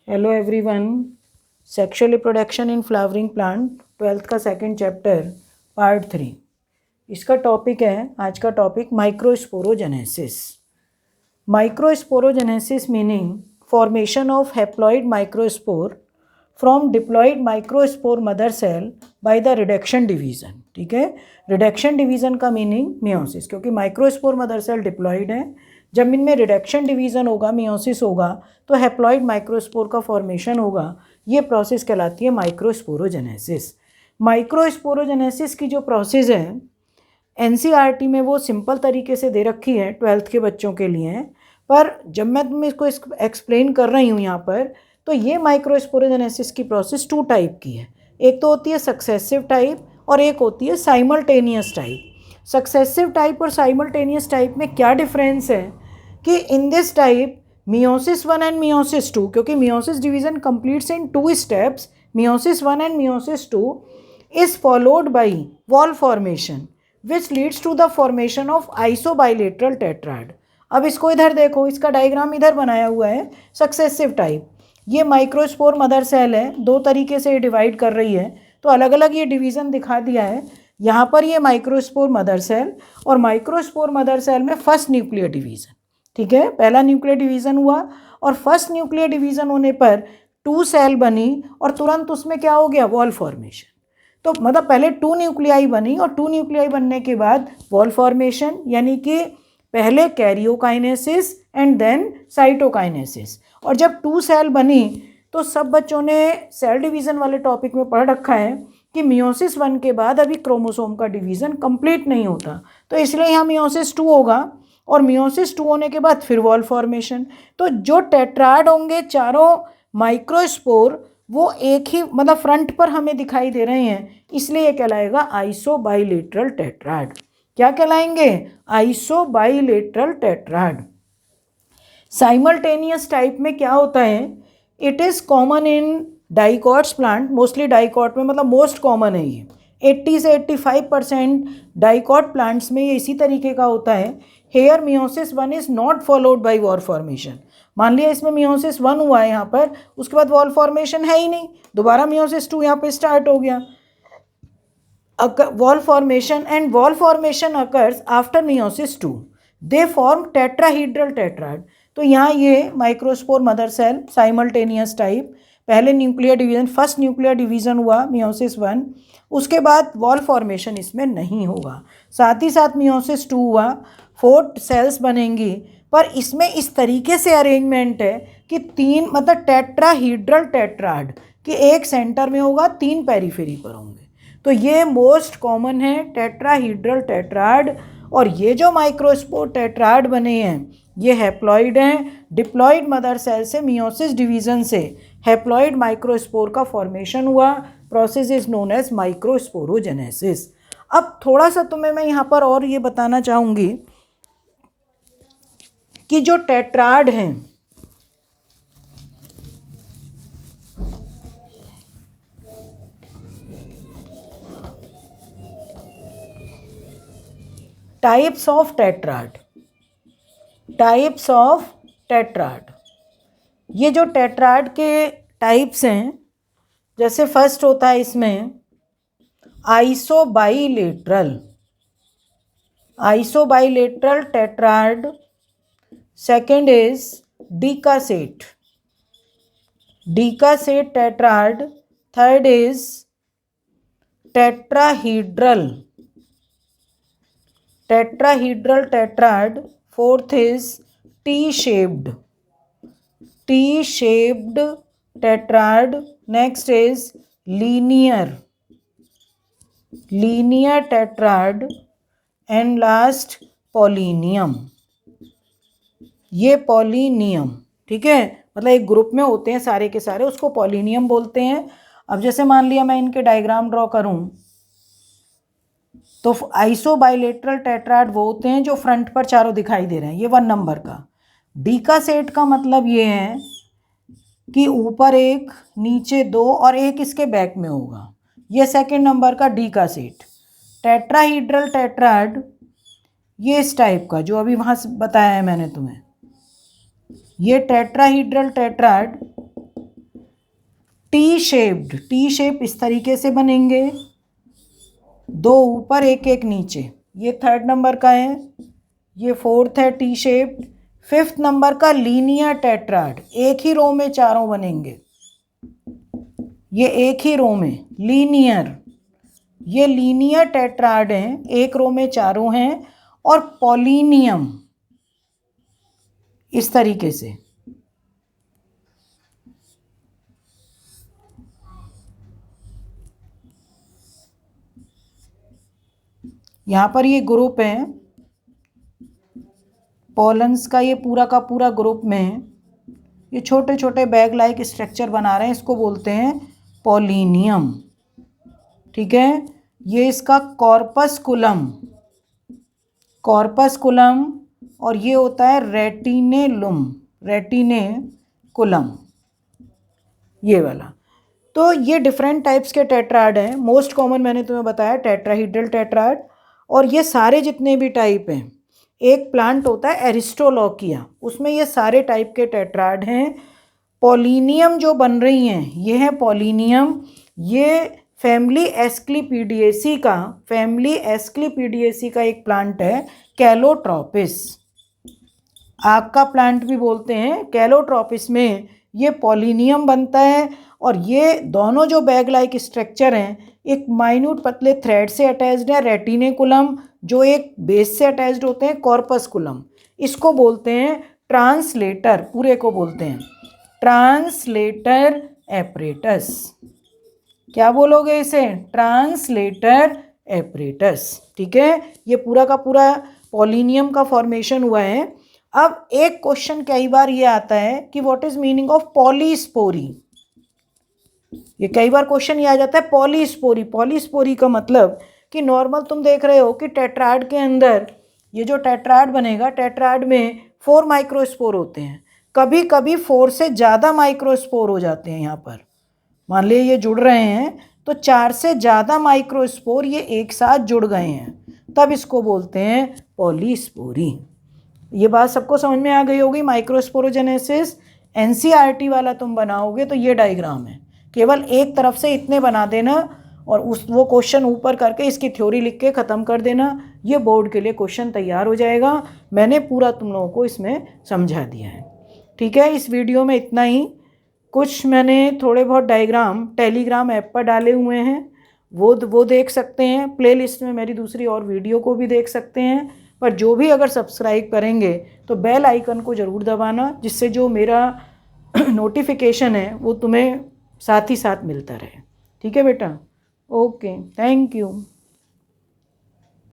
Hello everyone. Sexual reproduction in flowering plant 12th का second chapter part 3। इसका topic है, आज का topic microsporogenesis. Microsporogenesis meaning formation of haploid microspore from diploid microspore mother cell by the reduction division. ठीक है, reduction division का meaning meiosis, क्योंकि microspore mother cell diploid है। जब इनमें रिडक्शन डिवीज़न होगा, मियोसिस होगा, तो हैप्लॉइड माइक्रोस्पोर का फॉर्मेशन होगा। ये प्रोसेस कहलाती है माइक्रोस्पोरोजेनेसिस। माइक्रोस्पोरोजेनेसिस की जो प्रोसेस है एनसीईआरटी में वो सिंपल तरीके से दे रखी है 12th के बच्चों के लिए, पर जब मैं तुम्हें इसको एक्सप्लेन कर रही हूँ यहाँ पर, तो ये माइक्रोस्पोरोजेनेसिस की प्रोसेस 2 टाइप की है। एक तो होती है सक्सेसिव टाइप और एक होती है साइमल्टेनियस टाइप। सक्सेसिव टाइप और साइमल्टेनियस टाइप में क्या डिफरेंस है कि in this type meiosis 1 and meiosis 2, क्योंकि meiosis division completes in 2 steps, meiosis 1 and meiosis 2 is followed by wall formation which leads to the formation of isobilateral tetrad. अब इसको इधर देखो, इसका डायग्राम इधर बनाया हुआ है। सक्सेसिव टाइप, ये माइक्रोस्पोर मदर सेल है, 2 तरीके से डिवाइड कर रही है, तो अलग अलग ये डिवीज़न दिखा दिया है। यहाँ पर ये माइक्रोस्पोर मदर सेल, और माइक्रोस्पोर मदर सेल में फर्स्ट न्यूक्लियर डिवीज़न। ठीक है, पहला न्यूक्लियर डिवीज़न हुआ और फर्स्ट न्यूक्लियर डिवीज़न होने पर 2 सेल बनी और तुरंत उसमें क्या हो गया, वॉल फॉर्मेशन। तो मतलब पहले 2 न्यूक्लियाई बनी और 2 न्यूक्लियाई बनने के बाद वॉल फॉर्मेशन, यानी कि पहले कैरियोकाइनेसिस एंड देन साइटोकाइनेसिस। और जब 2 सेल बनी तो सब बच्चों ने सेल डिवीज़न वाले टॉपिक में पढ़ रखा है कि मियोसिस 1 के बाद अभी क्रोमोसोम का डिवीज़न कंप्लीट नहीं होता, तो इसलिए यहाँ मियोसिस 2 होगा और मियोसिस 2 होने के बाद फिर वॉल फॉर्मेशन। तो जो टेट्राड होंगे चारों माइक्रोस्पोर, वो एक ही मतलब फ्रंट पर हमें दिखाई दे रहे हैं, इसलिए ये कहलाएगा आइसोबाइलेटरल टेट्राड। क्या कहलाएंगे, आइसोबाइलेटरल टेट्राड। साइमल्टेनियस टाइप में क्या होता है, it is common in dicots plant, mostly dicot में, मतलब मोस्ट कॉमन है ये। 80 से 85% डाइकॉट प्लांट्स में ये इसी तरीके का होता है। Here meiosis 1 is not followed by wall formation. मान लिया इसमें मियोसिस 1 हुआ है यहाँ पर, उसके बाद वॉल फॉर्मेशन है ही नहीं, दोबारा मियोसिस 2 यहाँ पे स्टार्ट हो गया। Wall formation and wall formation occurs after meiosis 2, they form tetrahedral tetrad. तो यहाँ ये microspore mother cell simultaneous type, पहले nuclear division, first nuclear division हुआ मियोसिस 1, उसके बाद वॉल फॉर्मेशन इसमें नहीं होगा। साथ ही साथ मियोसिस 2 हुआ, 4 सेल्स बनेंगी, पर इसमें इस तरीके से अरेंजमेंट है कि 3 मतलब टेट्राहीड्रल टेट्राड कि एक सेंटर में होगा, 3 पेरीफेरी पर होंगे। तो ये मोस्ट कॉमन है टेट्राहीड्रल टेट्राड। और ये जो माइक्रोस्पोर टेट्राड बने हैं ये हैप्लॉइड हैं। डिप्लॉइड मदर सेल से मियोसिस डिवीज़न से हैप्लॉइड माइक्रोस्पोर का फॉर्मेशन हुआ। Process is known as microsporogenesis. अब थोड़ा सा तुम्हें मैं यहाँ पर और ये बताना चाहूँगी कि जो टेट्राड हैं, types of tetrad, types of tetrad, ये जो टेट्राड के टाइप्स हैं, जैसे फर्स्ट होता है इसमें isobilateral, isobilateral tetrad. Second is decussate, decussate tetrad. Third is tetrahedral, tetrahedral tetrad. Fourth is T shaped, T shaped tetrad. Next is linear, linear tetrad. And last pollinium, ये pollinium. ठीक है, मतलब एक ग्रुप में होते हैं सारे के सारे, उसको पॉलिनियम बोलते हैं। अब जैसे मान लिया मैं इनके डायग्राम ड्रॉ करूं, तो आइसोबाइलेटरल टेट्राड वो होते हैं जो फ्रंट पर चारों दिखाई दे रहे हैं, ये 1 नंबर का। डिकासेट का मतलब ये है कि ऊपर 1, नीचे 2 और एक इसके बैक में होगा, ये 2nd नंबर का डिकासेट। टेट्राहीड्रल टेट्राड ये इस टाइप का जो अभी वहाँ बताया है मैंने तुम्हें, ये टेट्राहीड्रल टेट्राड टी शेप इस तरीके से बनेंगे, 2 ऊपर 1 1 नीचे। ये 3rd नंबर का है, ये 4th है टी शेप्ड। 5th नंबर का लीनियर टेट्राड, एक ही रो में चारों बनेंगे, ये एक ही रो में लीनियर, ये लीनियर टेट्राड हैं, एक रो में चारों हैं। और पॉलिनियम इस तरीके से, यहाँ पर ये ग्रुप है पॉलन्स का, ये पूरा का पूरा ग्रुप में है। ये छोटे छोटे बैग लाइक स्ट्रक्चर बना रहे हैं, इसको बोलते हैं पॉलिनियम। ठीक है, ये इसका कॉर्पस्कुलम, और ये होता है रेटिनेकुलम, ये वाला। तो ये डिफरेंट टाइप्स के टेट्राड हैं। मोस्ट कॉमन मैंने तुम्हें बताया टेट्राहीड्रल टेट्राड। और ये सारे जितने भी टाइप हैं, एक प्लांट होता है एरिस्टोलॉकिया, उसमें ये सारे टाइप के टेट्राड हैं। पॉलिनियम जो बन रही हैं ये है पॉलिनियम। ये फैमिली एस्क्लीपीडिएसी का एक प्लांट है, कैलोट्रोपिस, आग का प्लांट भी बोलते हैं। कैलोट्रोपिस में ये पॉलिनियम बनता है। और ये दोनों जो बैग लाइक स्ट्रक्चर हैं, एक माइन्यूट पतले थ्रेड से अटैच्ड है रेटिनेकुलम, जो एक बेस से अटैच्ड होते हैं कॉर्पस्कुलम। इसको बोलते हैं ट्रांसलेटर, पूरे को बोलते हैं ट्रांसलेटर एपरेटस। क्या बोलोगे इसे? Translator apparatus. ठीक है, ये पूरा का पूरा पॉलिनियम का फॉर्मेशन हुआ है। अब एक क्वेश्चन कई बार ये आता है कि व्हाट इज मीनिंग ऑफ पॉलीस्पोरी। ये कई बार क्वेश्चन ये आ जाता है पॉलीस्पोरी का मतलब कि नॉर्मल तुम देख रहे हो कि टेट्राड के अंदर ये जो टेट्राड बनेगा, टेट्राड में 4 माइक्रोस्पोर होते हैं, कभी कभी 4 से ज़्यादा माइक्रोस्पोर हो जाते हैं। यहाँ पर मान लीजिए ये जुड़ रहे हैं तो 4 से ज़्यादा माइक्रोस्पोर ये एक साथ जुड़ गए हैं, तब इसको बोलते हैं पॉलीस्पोरी। ये बात सबको समझ में आ गई होगी। माइक्रोस्पोरोजेनेसिस एनसीईआरटी वाला तुम बनाओगे तो ये डायग्राम है, केवल एक तरफ से इतने बना देना और वो क्वेश्चन ऊपर करके इसकी थ्योरी लिख के ख़त्म कर देना। ये बोर्ड के लिए क्वेश्चन तैयार हो जाएगा। मैंने पूरा तुम लोगों को इसमें समझा दिया है। ठीक है, इस वीडियो में इतना ही। कुछ मैंने थोड़े बहुत डायग्राम टेलीग्राम ऐप पर डाले हुए हैं, वो देख सकते हैं। प्लेलिस्ट में मेरी दूसरी और वीडियो को भी देख सकते हैं। पर जो भी अगर सब्सक्राइब करेंगे तो बेल आइकन को ज़रूर दबाना, जिससे जो मेरा नोटिफिकेशन है वो तुम्हें साथ ही साथ मिलता रहे। ठीक है बेटा, ओके, थैंक यू।